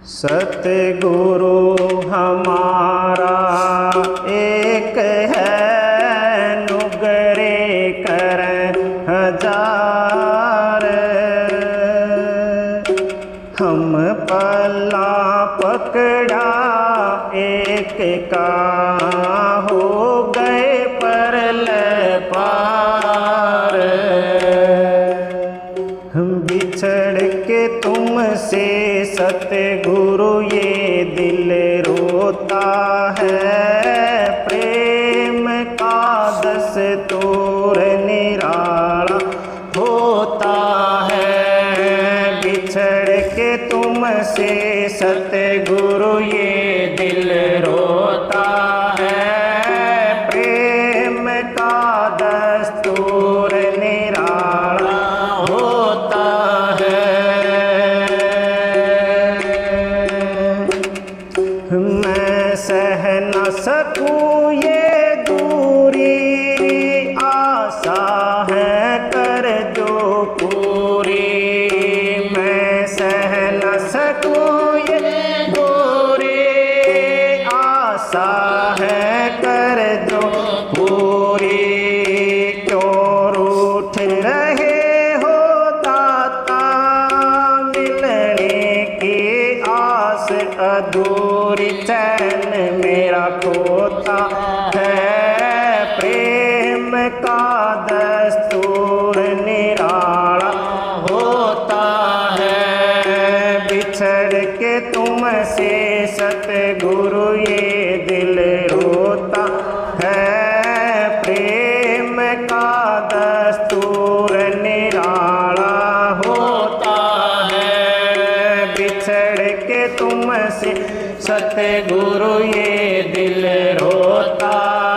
सतगुरु हमारा एक है, नुगरे कर हजार। हम पल्ला पकड़ा एक का, हो गए परल पार। हम बिछड़ के तुमसे सतगुरु ये दिल रोता है। प्रेम का दस्तूर निराला होता है। बिछड़ के तुमसे सतगुरु ये दिल रोता है। प्रेम का दस्तूर निराला होता है। मैं सह न सकूं ये दूरी, आशा है कर जो पूरी। मैं सह न सकूं ये दूरी, आशा है कर जो पूरी। क्यों रूठ रहे हो दाता, मिलने की आस अधूरी। चैन मेरा खोता है। प्रेम का दस्तूर निराला होता है। बिछड़ के तुमसे सतगुरु ये दिल रोता है। प्रेम का दस्तूर निराला होता है। बिछड़ के तुमसे सतगुरु ये दिल रोता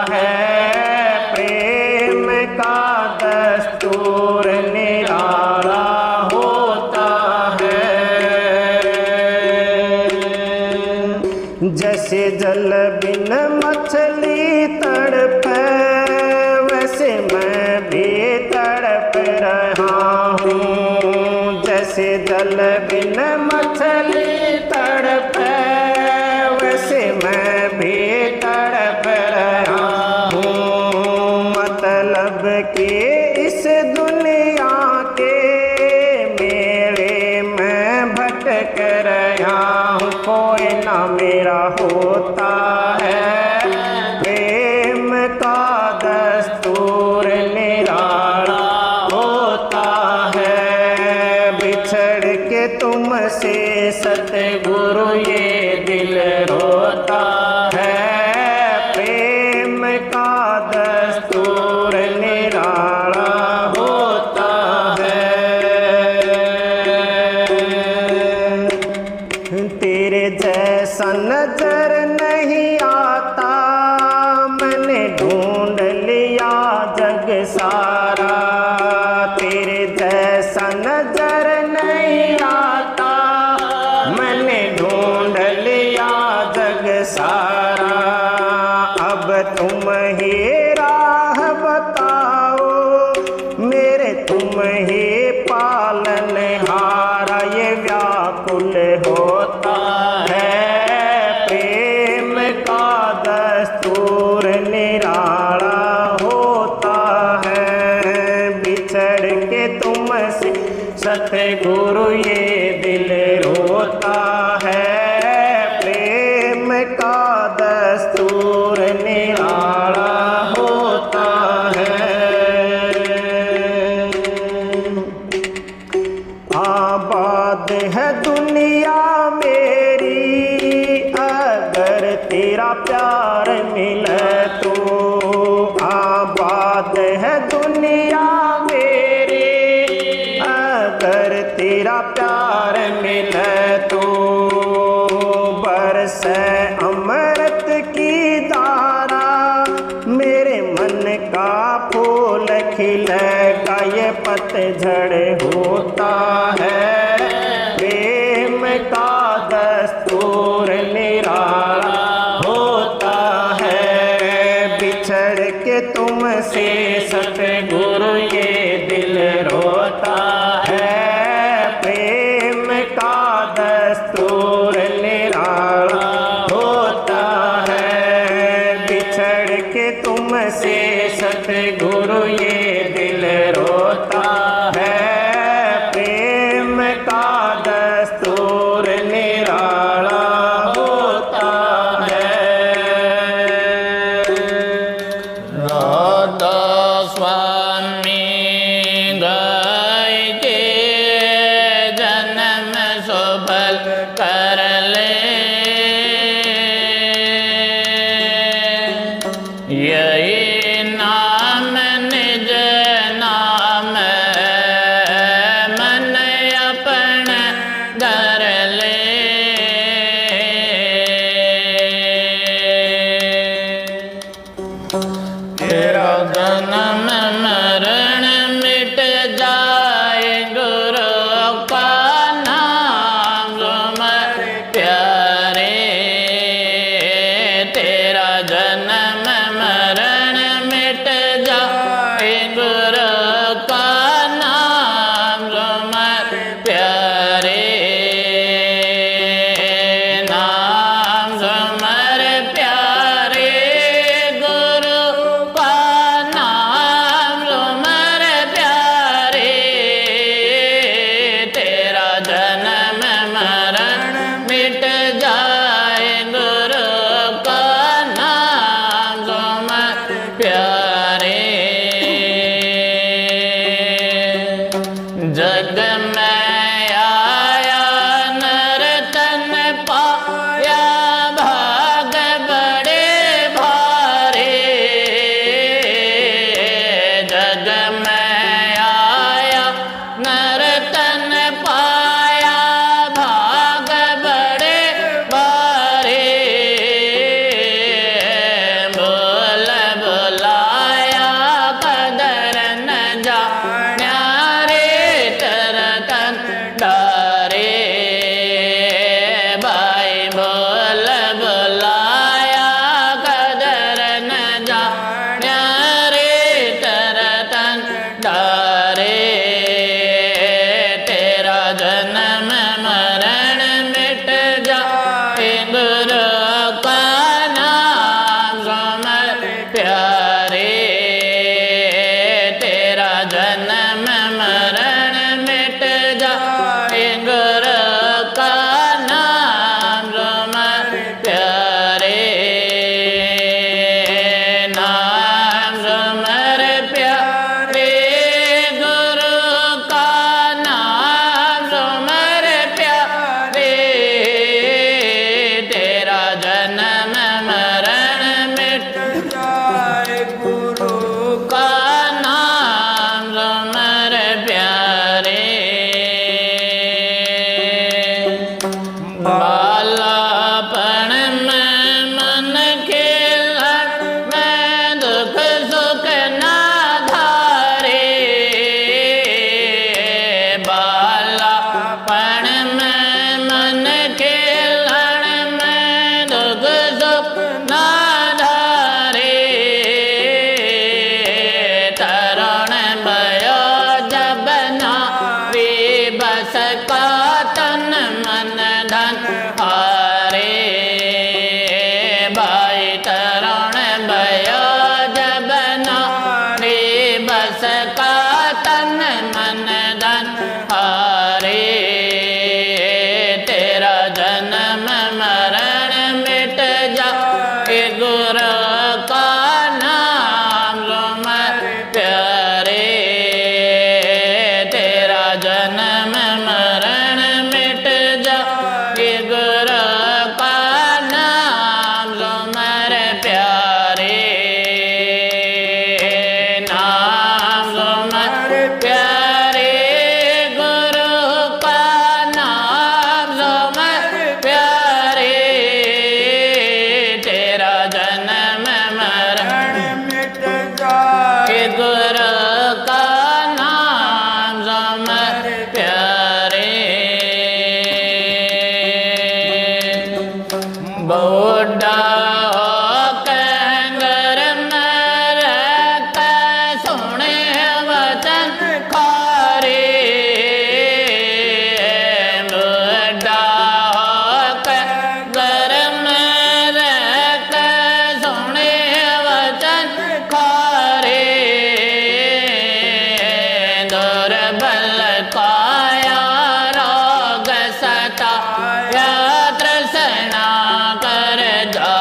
है। प्रेम का दस्तूर निराला होता है। जैसे जल बिन मछली तड़पे, वैसे मैं भी तड़प रहा हूँ। जैसे जल बिन मछली तड़पे, वैसे मैं भी तड़प रहा हूँ। मतलब कि इस दुनिया के मेरे मैं भटक रहा हूँ। कोई ना मेरा होता है। प्रेम का दस्तूर निराला होता है। बिछड़ के तुमसे सतगुरु ये दिल रोता है। प्रेम का दस्तूर निराला होता है। तेरे जैसा नजर नहीं आता, मैंने ढूंढ लिया जग सारा। तेरे जैसा नजर नहीं आता, मैंने ढूंढ लिया जग सारा। अब तुम ही राह बताओ, मेरे तुम ही पालन हारा। ये व्याकुल होता है। प्रेम का दस्तूर निराला होता है। बिछड़ के तुमसे सतगुरु ये दिल रोता है। प्रेम का दस्तूर निराला होता है। आबाद है दुनिया मेरी, अगर तेरा प्यार मिले तो। आबाद है दुनिया मेरी, अगर तेरा प्यार मिले तो। बरसे अमृत की धारा, मेरे मन का फूल खिलेगा। ये पतझड़ होता है। प्रेम का दस्तूर निराला होता है। बिछड़ के तुमसे सतगुरु ये दिल रोता है। प्रेम का दस्तूर कर ले। यही नाम निज नाम मन अपन धर ले। तेरा जन्म मरण मिट जाए गुरु का नाम सुमर प्यारे। तेरा जन्म मरण मिट जाए गुरु का नाम सुमर प्यारे। नाम सुमर प्यारे गुरु का नाम सुमर प्यारे। तेरा जन्म मरण मिट जाए गुरु का नाम सुमर प्यारे। जग में आया नर तन पाया भाग बड़े भारे। जग में आया नर तन पाया भाग बड़े भारे। बोल बुलाया कदर न जान्या रे तरतन डारे। भाई बोल बुलाया कदर न जान्या रे तरतन डारे। तेरा जन्म मरण मिट जाए गुरु का नाम सुमर प्यारे। तेरा जन्म मरण मिट जाए गुरु का नाम सुमर प्यारे। नाम सुमर प्यारे गुरु का नाम सुमर प्यारे। तेरा जन्म मरण मिट जाए गुरु का नाम सुमर प्यारे। बालापन में मन खेलन में दुख सुख ना धारे। बालापन में मन खेलन में दुख सुख ना धारे। तरुण भयो जब नावी बस का तन मन धन हारे। भाई तरुण भयो जब नावी बस का तन मन धन हारे। तेरा जन्म मरण मिट जाए गुरु का नाम सुमर प्यारे। तेरा जन्म मरण मिट जाए गुरु का नाम सुमर प्यारे। नाम सुमर प्यारे गुरु का नाम सुमर प्यारे। तेरा जन्म मरण मिट जाए गुरु का नाम सुमर प्यारे। बूढ़ा होकर में रहकर सुने वचन खारे। बूढ़ा होकर में रहकर सुने वचन खारे। दुर्बल काया रोग सताया तृष्णा कर जा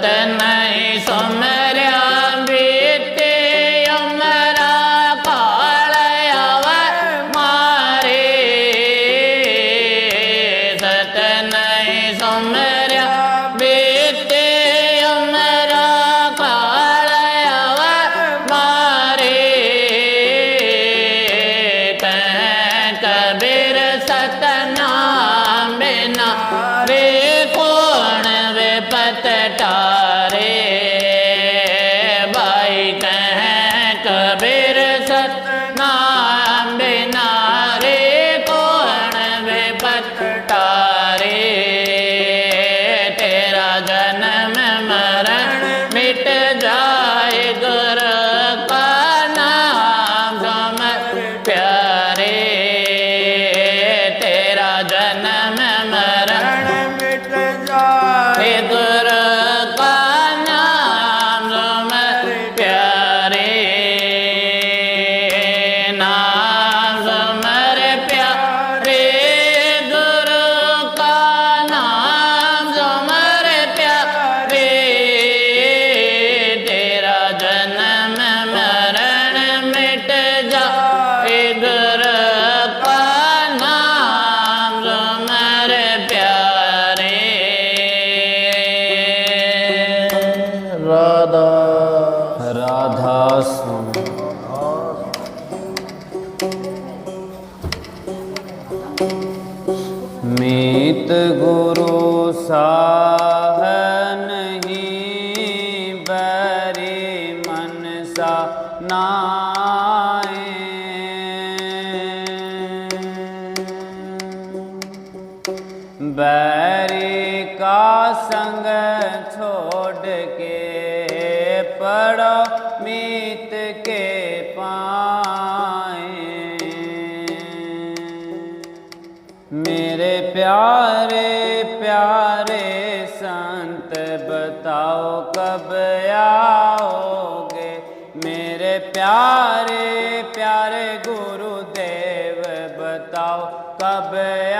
सत नहीं सुमरिया बीते उमरा काल आवे मारे सत नहीं सुमरिया बीते उमरा काल आवे मारे कह कबीर सतनाम बिना रे कौन विपत टारे भाई कह कबीर सतनाम बिना रे कौन विपत टारे तेरा जन्म मरण मिट जाए गुरु का नाम सुमर प्यारे तेरा जन्म मरण मिट जाए हे गुरु का नाम सुमर प्यारे नाम सुमर प्यारे गुरु का नाम सुमर प्यारे तेरा जन्म मरण मिट जाए गुरु का नाम सुमर प्यारे राधा राधा मीत गुरु साह नहीं बैरी मन सा नाए बैरी का संग छोड़ के पड़ो मीत के पाए मेरे प्यारे प्यारे संत बताओ कब आओगे मेरे प्यारे प्यारे गुरुदेव बताओ कब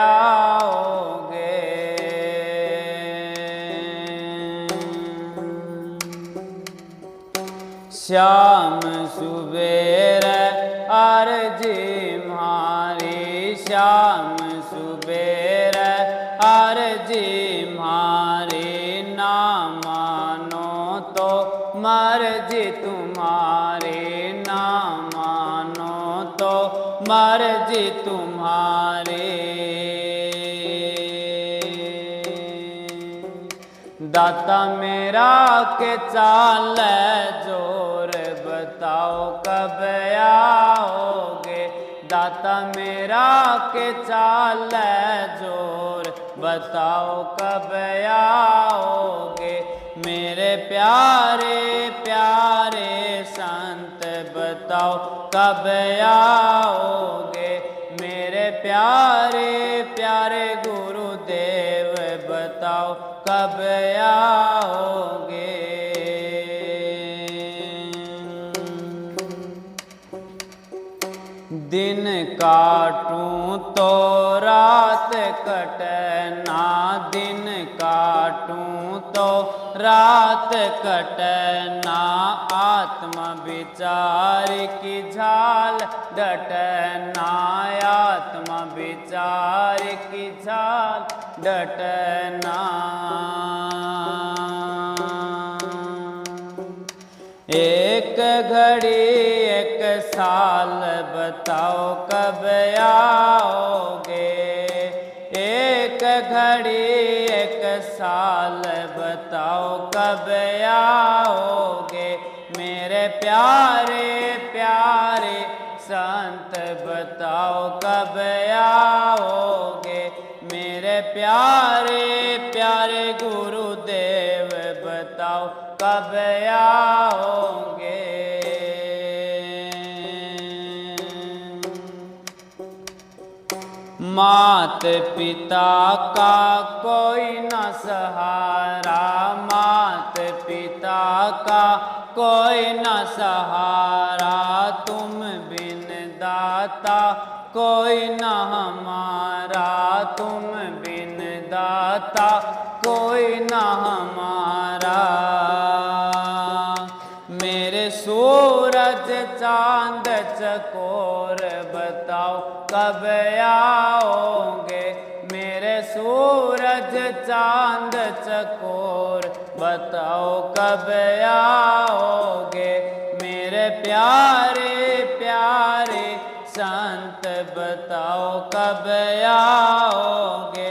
आओगे श्याम सुबेर अर्जी मारी श्याम सुबेर अर्जी मारी ना मानो तो मर्जी तुम्हारी ना मानो तो मर्जी तुम्हारी दाता मेरा के चाल जोर बताओ कब आओगे दाता मेरा के चाल जोर बताओ कब आओगे मेरे प्यारे प्यारे संत बताओ कब आओगे मेरे प्यारे प्यारे गुरुदेव बताओ कब आओगे दिन काटूं तो रात कटना दिन काटूं तो रात कटना आत्मा विचार की झाल डटना आत्मा विचार की झाल डटना एक घड़ी एक साल बताओ कब आओगे एक घड़ी एक साल बताओ कब आओगे मेरे प्यारे प्यारे संत बताओ कब आओगे मेरे प्यारे प्यारे गुरुदेव बताओ कब आओगे मात पिता का कोई न सहारा मात पिता का कोई न सहारा तुम बिन दाता कोई न हमारा तुम बिन दाता कोई न हमारा बताओ कब आओगे। मेरे सूरज चांद चकोर बताओ कब आओगे। मेरे प्यारे प्यारे संत बताओ कब आओगे।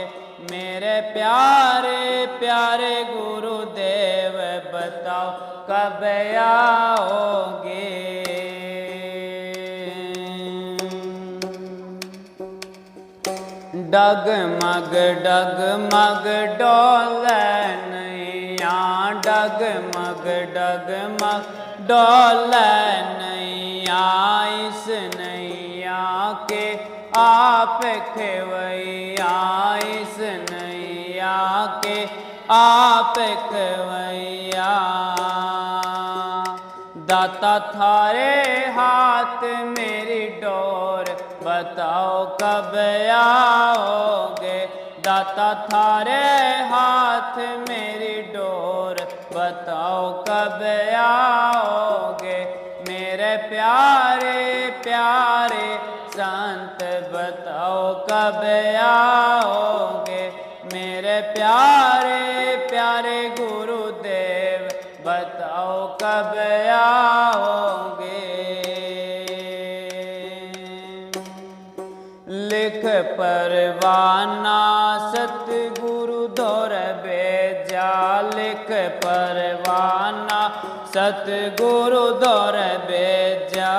मेरे प्यारे प्यारे गुरुदेव बताओ कब आओगे। डगमग डगमग डोले नैया, डगमग डगमग डोले नैया। इस नैया के आप खेवैया, इस नैया के आप खेवैया। दाता थारे हाथ मेरी डोर बताओ कब आओगे। दाता थारे हाथ मेरी डोर बताओ कब आओगे। मेरे प्यारे प्यारे संत बताओ कब आओगे। मेरे प्यारे प्यारे गुरुदेव बताओ कब आओगे। लिख परवाना सतगुरु दौर भेजा, लिख परवाना सतगुरु दौर भेजा।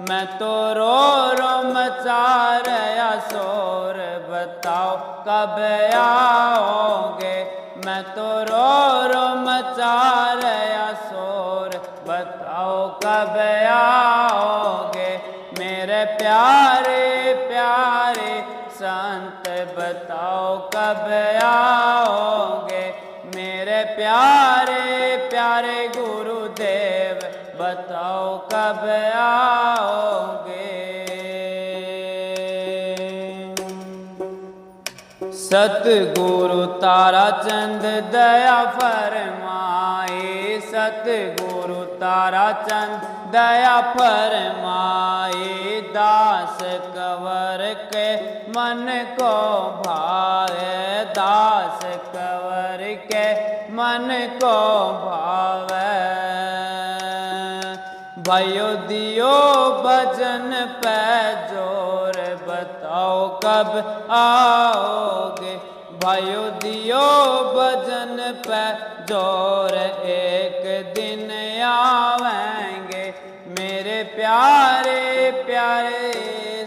मैं तो रो रो मचा रहा शोर बताओ कब आओगे। मैं तो रो रो मचा रहा शोर बताओ कब आओगे। मेरे प्यारे प्यारे संत बताओ कब आओगे। मेरे प्यारे प्यारे गुरुदेव बताओ कब आओगे। सतगुरु ताराचंद दया फरमाए, सतगुरु ताराचंद दया फरमाए। दास कंवर के मन को भावे, दास कंवर के मन को भावे। भाइयों दियो भजन पे जोर बताओ कब आओगे। भाइयों दियो भजन पे जोर एक दिन आवेंगे। मेरे प्यारे प्यारे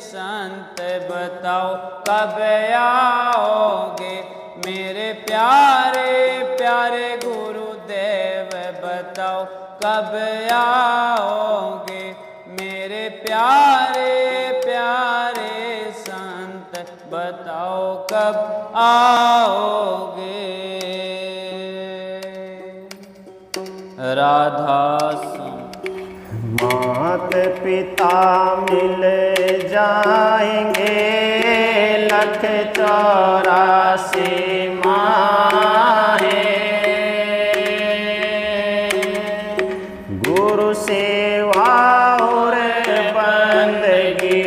संत बताओ कब आओगे। मेरे प्यारे प्यारे गुरुदेव बताओ कब आओगे। मेरे प्यारे प्यारे संत बताओ कब आओगे। राधा मात पिता मिल जाएंगे, लख 84 माहें। गुरु सेवा और बंदगी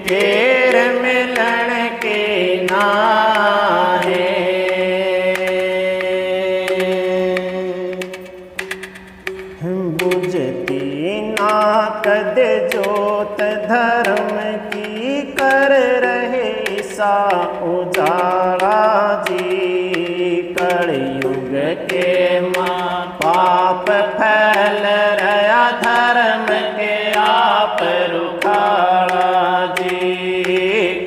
फिर मिलन के नाहे। बुझती ना कद जोत धर्म की कर रहे सा उजाला जी। कलयुग के माँ पाप फैल रहा धर्म के आप रुखाड़ा जी।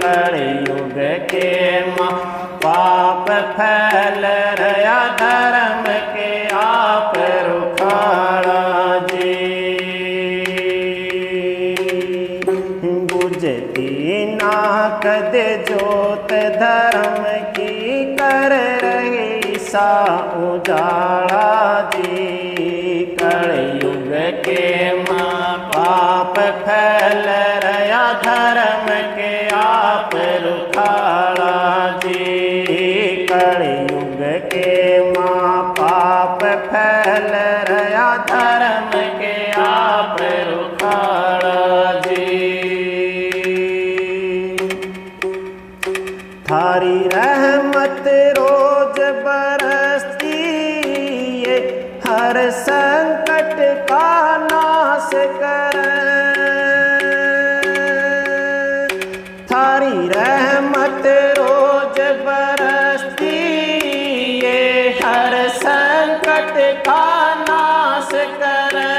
कलयुग के माँ पाप फैल रहा धर्म के आप रुखाड़ा जी। बुझती ना कद जोत धर्म की कर रही सा उजाला जी। कलयुग के माँ पाप फैल रहा धर्म के आप रुखाड़ा जी। कलयुग के माँ पाप फैल रहा धर्म के आप रुखाड़ा जी। रहमत रोज बरसती ये हर संकट का नाश करे। थारी रहमत रोज बरसती ये हर संकट का नाश करे।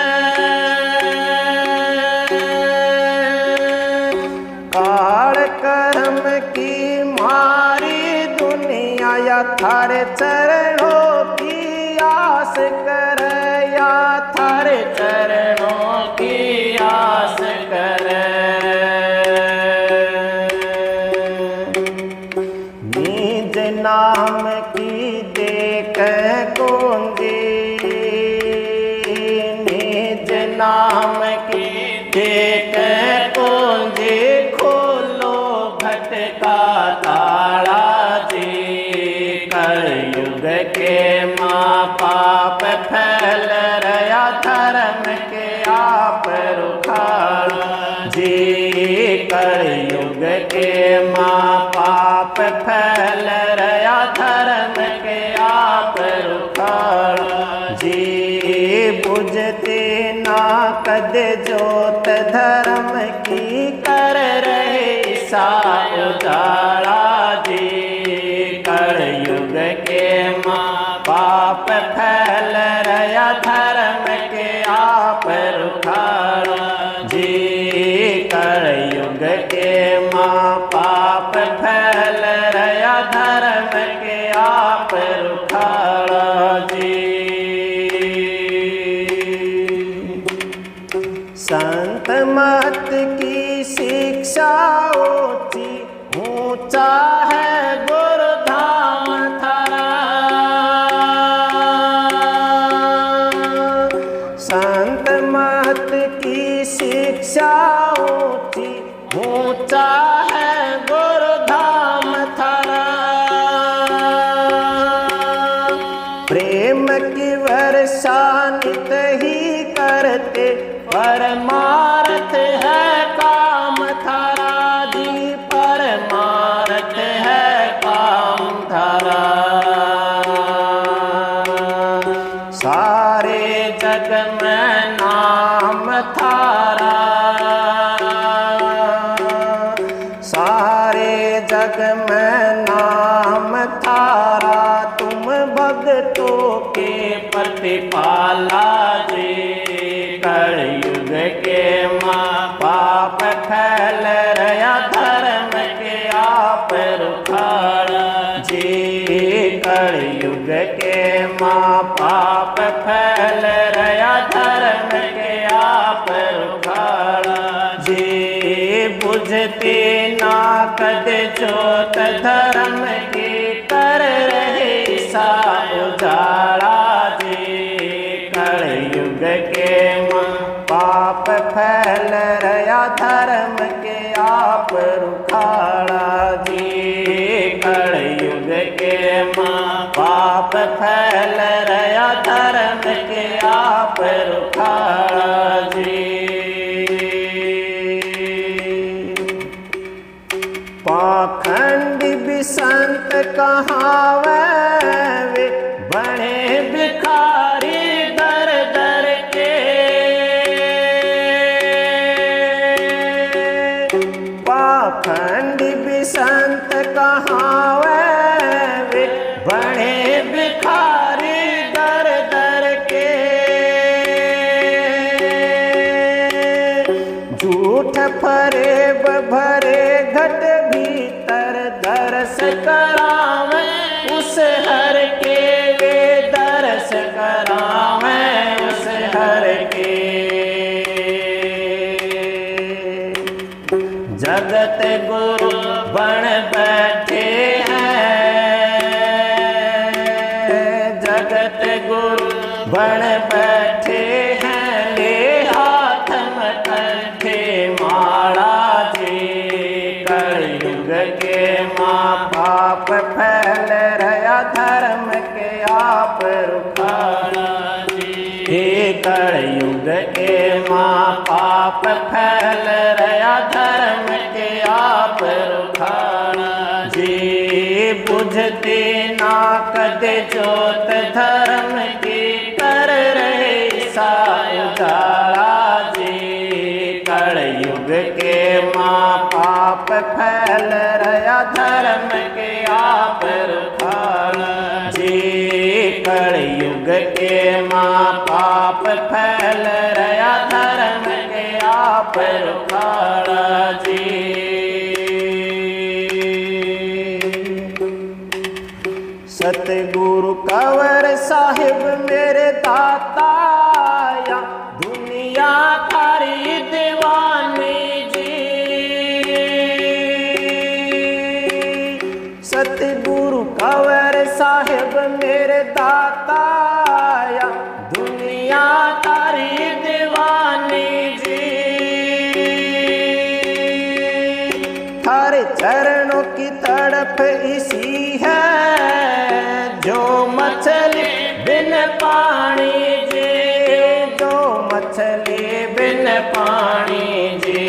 काल कर्म की मारी दुनिया या थारे चरणों की आस करे, या थारे चरणों की आस करे। निज नाम की देख कुंजी, निज नाम की देख कुंजी, खोलो भटका ताला जी। कलयुग के माँ पाप फैल रहा, धर्म के आप रुखाड़ा जी। कलयुग के माँ पाप फैल रहा, धर्म के आप रुखाड़ा जी। बुझते ना कद जोत धर्म की, कर रहे ईसा उजाला जी। कलयुग के माँ पाप फैल रहा, धर्म के आप रुखाड़ा जी। कलयुग के माँ पाप फैल रहा, धर्म के आप रुखाड़ा जी। संत मत की शिक्षा ऊंची, ऊंचा है गुरुधाम थारा। संत मत की शिक्षा ऊंची, ऊंचा है गुरुधाम थारा। प्रेम की वर्षा नित ही करते, परमार्थ है काम थारा जी। परमार्थ है काम थारा। सारे जग में नाम थारा, सारे जग में नाम थारा। तुम भक्तों के प्रतिपाला जी। कलयुग के माँ पाप फैल रहा, धर्म के आप रुखाड़ा जी। कलयुग के माँ पाप फैल रहा, धर्म के आप रुखाड़ा जी। बुझते ना कद जोत धर्म की, कर रहे ईसा उजाला जी। कलयुग के माँ पाप फैल रहा, धर्म के आप रुखाड़ा जी। कलयुग के माँ पाप फैल रहा, धर्म के आप रुखाड़ा जी। पाखंडी भी संत कहावे, वे बड़े भिखारी दर दर के। पाखंडी भी संत कहावे, वे बड़े भिखारी दर दर के। झूठ फरेब भरे घट भीतर, दरस करावे उस हर के। वे दरस करावे उस हर के। जगत गुरु बन बैठे हैं, जगत गुरु बन बैठे हैं। ले हाथ में कंठे माला जी। कलयुग के माँ पाप फैल रहा, धर्म के आप रुखाड़ा जी। कलयुग के माँ पाप फैल रहा, धर्म के आप रुखाड़ा जी। बुझ बुझते ना कदे जोत धर्म की कर रहे सा उजाला जी। कलयुग के माँ पाप फैल रहा धर्म के आप रुखाड़ा जी। कलयुग के माँ पाप फैल रहा धर्म के आप रुखाड़ा जी। सतगुरु कंवर साहिब मेरे दाता या दुनिया थारी दीवानी जी। सतगुरु कंवर साहिब मेरे दाता या दुनिया थारी दीवानी जी। थारे चरणों की तड़प इसी है जो मछली बिन पानी जी। जो मछली बिन पानी जी।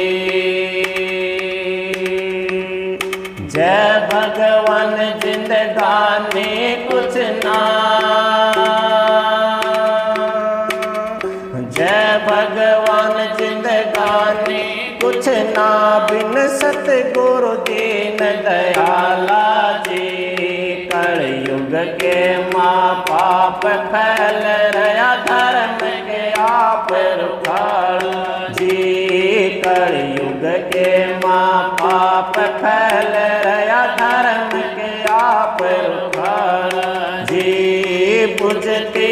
जय भगवान जिंदगानी कुछ ना। जय भगवान जिंदगानी कुछ ना बिन सतगुरु दीन दयाला जी। कलयुग के माँ पाप फैल रहा धर्म के आप रुखाड़ा जी। कलयुग के माँ पाप फैल रहा धर्म के आप रुखाड़ा जी। बुझते